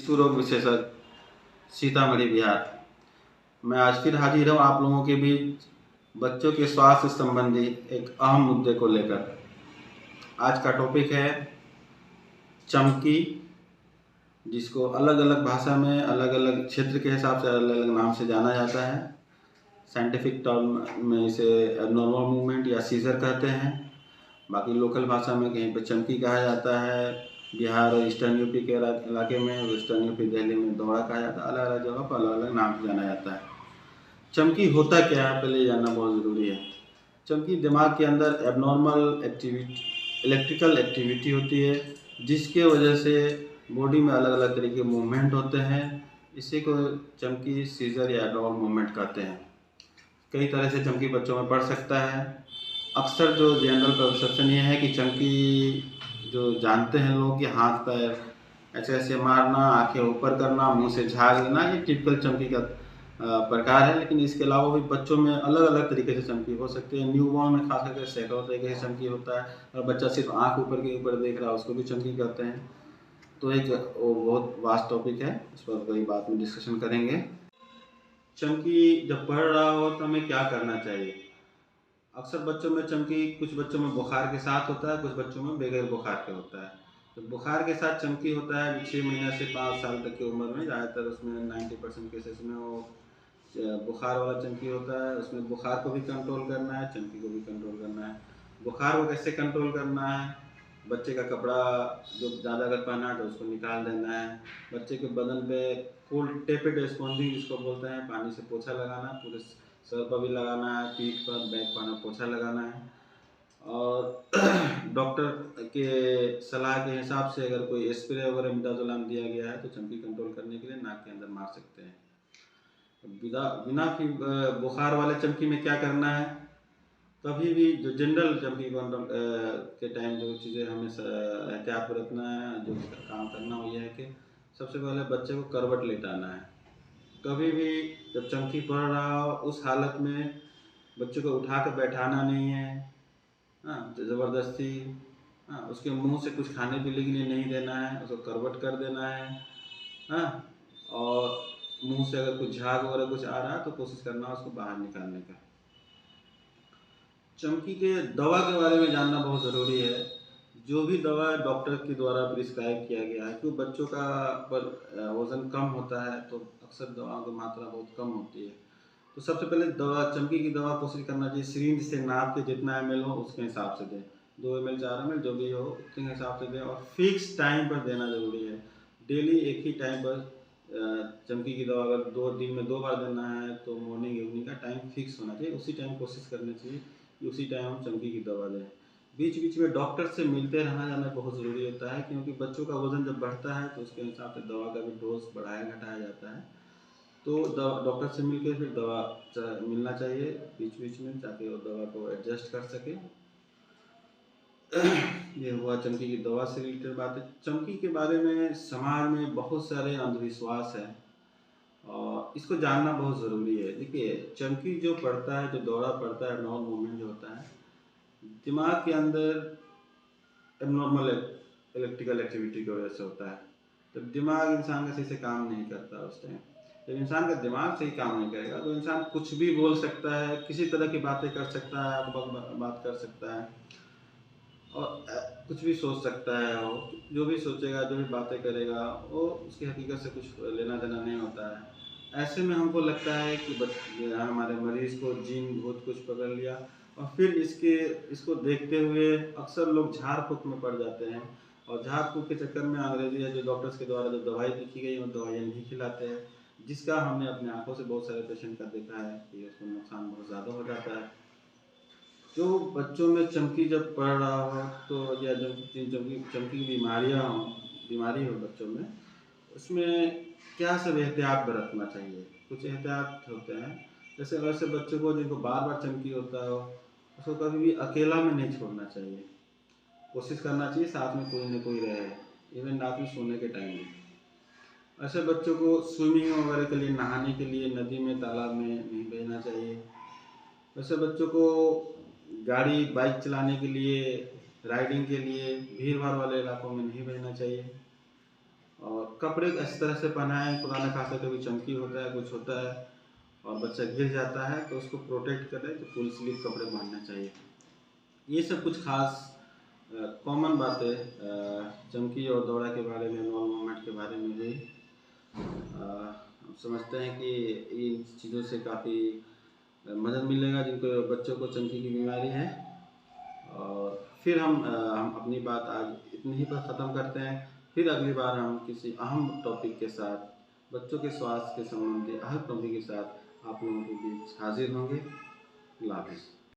शिशु रोग विशेषज्ञ, सीतामढ़ी, बिहार। मैं आज फिर हाजिर हूँ आप लोगों के बीच बच्चों के स्वास्थ्य संबंधी एक अहम मुद्दे को लेकर। आज का टॉपिक है चमकी, जिसको अलग अलग भाषा में अलग अलग क्षेत्र के हिसाब से अलग अलग नाम से जाना जाता है। साइंटिफिक टर्म में इसे एबनॉर्मल मूवमेंट या सीजर कहते हैं। बाकी लोकल भाषा में कहीं पर चमकी कहा जाता है। बिहार और ईस्टर्न यूपी के इलाके में, वेस्टर्न यूपी दिल्ली में दौरा कहा जाता है। अलग अलग जगह पर अलग अलग नाम से जाना जाता है। चमकी होता क्या है पहले जानना बहुत ज़रूरी है। चमकी दिमाग के अंदर एबनॉर्मल एक्टिविटी, इलेक्ट्रिकल एक्टिविटी होती है, जिसके वजह से बॉडी में अलग अलग तरीके के मूवमेंट होते हैं। इसी को चमकी, सीजर या एबनॉर्मल मूवमेंट कहते हैं। कई तरह से चमकी बच्चों में पड़ सकता है। अक्सर जो जनरल परसेप्शन ये है कि चमकी जो जानते हैं लोग कि हाथ पैर ऐसे ऐसे मारना, आंखें ऊपर करना, मुंह से झाग लेना, ये टिपिकल चमकी का प्रकार है। लेकिन इसके अलावा भी बच्चों में अलग अलग तरीके से चमकी हो सकती है। न्यूबॉर्न में खास करके सैकड़ों तरीके से चमकी होता है, और बच्चा सिर्फ आंख ऊपर के ऊपर देख रहा है उसको भी चमकी कहते हैं। तो एक वो बहुत वास्ट टॉपिक है, इस पर कोई बात में डिस्कशन करेंगे। चमकी जब पढ़ रहा हो तो हमें क्या करना चाहिए। अक्सर बच्चों में चमकी कुछ बच्चों में बुखार के साथ होता है, कुछ बच्चों में बगैर बुखार के होता है। तो बुखार के साथ चमकी होता है 6 महीने से 5 साल तक की उम्र में, ज़्यादातर उसमें 90% केसेस में वो बुखार वाला चमकी होता है। उसमें बुखार को भी कंट्रोल करना है, चमकी को भी कंट्रोल करना है। बुखार को कैसे कंट्रोल करना है, बच्चे का कपड़ा जो ज़्यादा अगर पहना है तो उसको निकाल देना है। बच्चे के बदन पे फुल टेपेड स्पॉन्जिंग जिसको बोलते हैं, पानी से पोछा लगाना, पूरे सर पर भी लगाना है, पीठ पर, बैक पर पोछा लगाना है। और डॉक्टर के सलाह के हिसाब से अगर कोई स्प्रे वगैरह मिडाजोलाम दिया गया है तो चमकी कंट्रोल करने के लिए नाक के अंदर मार सकते हैं। बिना बुखार वाले चमकी में क्या करना है, कभी भी जो जनरल चमकी के टाइम जो चीज़ें हमें एहतियात बरतना है, जो काम करना हो यह है कि सबसे पहले बच्चे को करवट लेटाना है। कभी भी जब चमकी पड़ रहा हो उस हालत में बच्चे को उठा कर बैठाना नहीं है। हाँ, ज़बरदस्ती उसके मुंह से कुछ खाने पीने के लिए नहीं देना है, उसको करवट कर देना है। हाँ, और मुंह से अगर कुछ झाग वगैरह कुछ आ रहा है तो कोशिश करना उसको बाहर निकालने का। चमकी के दवा के बारे में जानना बहुत ज़रूरी है। जो भी दवा डॉक्टर के द्वारा प्रिस्क्राइब किया गया है, क्योंकि बच्चों का पर वज़न कम होता है तो अक्सर दवाओं की मात्रा बहुत कम होती है। तो सबसे पहले दवा, चमकी की दवा कोशिश करना चाहिए सिरिंज से नाप के जितना ml हो उसके हिसाब से दें। 2 ml 4 ml जो भी हो उसके हिसाब से दें, और फिक्स टाइम पर देना ज़रूरी है। डेली एक ही टाइम पर चमकी की दवा अगर 2 दिन में 2 बार देना है तो मॉर्निंग इवनिंग का टाइम फिक्स होना चाहिए। उसी टाइम कोशिश करनी चाहिए कि उसी टाइम हम चमकी की दवा दें। बीच बीच में डॉक्टर से मिलते रहना जाना बहुत ज़रूरी होता है, क्योंकि बच्चों का वज़न जब बढ़ता है तो उसके हिसाब से दवा का भी डोज बढ़ाया घटाया जाता है। तो डॉक्टर से मिलकर फिर दवा मिलना चाहिए बीच बीच में, ताकि वो दवा को एडजस्ट कर सके। ये हुआ चमकी की दवा से रिलेटेड बात है। चमकी के बारे में समाज में बहुत सारे अंधविश्वास है और इसको जानना बहुत ज़रूरी है। देखिए, चमकी जो पड़ता है, जो दौरा पड़ता है, एबनॉर्मल मूवमेंट जो होता है, दिमाग के अंदर एबनॉर्मल इलेक्ट्रिकल एक्टिविटी की वजह से होता है। तो दिमाग इंसान का सही से काम नहीं करता उस टाइम। जब इंसान का दिमाग सही काम नहीं करेगा तो इंसान कुछ भी बोल सकता है, किसी तरह की बातें कर सकता है, बात कर सकता है, और कुछ भी सोच सकता है। वो जो भी सोचेगा, जो भी बातें करेगा, वो उसकी हकीकत से कुछ लेना देना नहीं होता है। ऐसे में हमको लगता है कि हमारे मरीज़ को जीन भूत कुछ पकड़ लिया, और फिर इसको देखते हुए अक्सर लोग झाड़ फूक में पड़ जाते हैं, और झाड़ फूक के चक्कर में अंग्रेजी या जो डॉक्टर्स के द्वारा जो दवाई लिखी गई वो दवाइयाँ नहीं खिलाते हैं, जिसका हमने अपने आंखों से बहुत सारे पेशेंट का देखा है कि उसको नुकसान बहुत ज़्यादा हो जाता है। जो बच्चों में चमकी जब पड़ रहा हो तो, या जब चमकी चमकी की बीमारी हो बच्चों में, उसमें क्या सब एहतियात बरतना चाहिए। कुछ एहतियात होते हैं, जैसे वैसे बच्चों को जिनको बार बार चमकी होता हो उसको कभी भी अकेला में नहीं छोड़ना चाहिए। कोशिश करना चाहिए साथ में कोई न कोई रहे, इवन रात में सोने के टाइम में। ऐसे बच्चों को स्विमिंग वगैरह के लिए, नहाने के लिए नदी में, तालाब में नहीं भेजना चाहिए। वैसे बच्चों को गाड़ी बाइक चलाने के लिए, राइडिंग के लिए भीड़ भाड़ वाले इलाकों में नहीं भेजना चाहिए। और कपड़े इस तरह से पहनाएं, खुदा न खास्ता कभी चमकी होता है, कुछ होता है और बच्चा गिर जाता है तो उसको प्रोटेक्ट करें तो फुल स्लीव कपड़े पहनने चाहिए। ये सब कुछ खास कॉमन बातें चमकी और दौरा के बारे में, बॉल मूवमेंट के बारे में भी हम समझते हैं कि इन चीज़ों से काफ़ी मदद मिलेगा जिनको बच्चों को चमकी की बीमारी है। और फिर हम अपनी बात आज इतनी ही पर ख़त्म करते हैं। फिर अगली बार हम किसी अहम टॉपिक के साथ, बच्चों के स्वास्थ्य के संबंधी अहम टॉपिक के साथ आप लोगों के बीच हाजिर होंगे। अल्लाह हाफ़िज़।